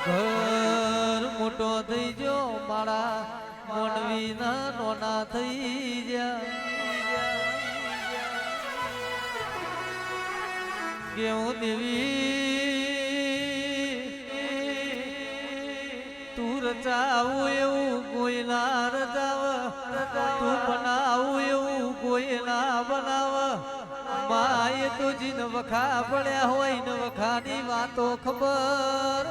ઘર મોટો થઈ ગયો મારા મોનવી ના નોના થઈ ગયા કેવું દેવી તું રચાવું એવું કોઈ ના રચાવ તું બનાવું એવું કોઈ ના બનાવ માએ તો જીન વખા પડ્યા હોય ને વખાની વાતો ખબર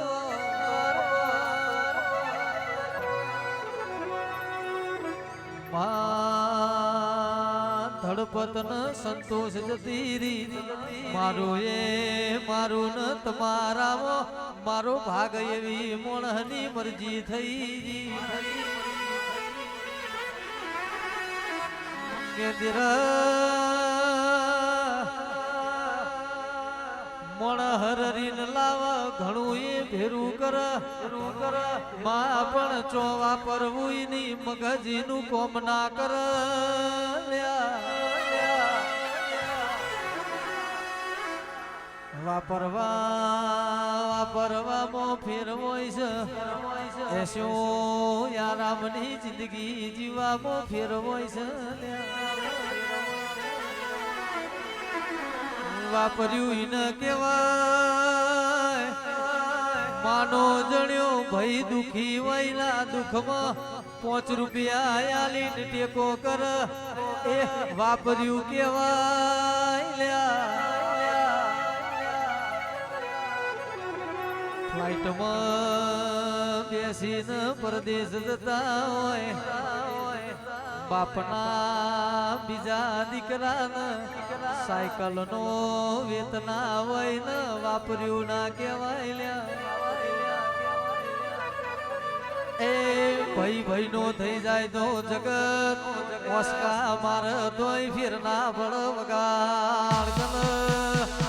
ધડપતન સંતોષ જતી રીત મારું એ મારું ન તમારા મારો ભાગ એવી મોણની મરજી થઈ મોણ હરીન લાવ ઘણું એ ભેરું કર માં પણ ચોવા પરવું ની મગજીનું કોમ ના કર વાપરવા મો ફેરવોય છે શું યારામની જિંદગી જીવા મો ફેરવોય છે વાપર્યું ન કેવાય માનો જણ્યો ભાઈ દુખી વયના દુઃખમાં 5 રૂપિયા આલીને ટેકો કર એ વાપર્યું કેવાય ફ્લાઇટમાં બેસીને પરદેશ જતા હોય બાપના બીજા દીકરાને સાયકલ નો વેતના હોય ને વાપર્યું ના કેવાય એ ભાઈ નો થઈ જાય તો જગત ઓસ્કા માર તોય ફેર ના ભળ વગાડ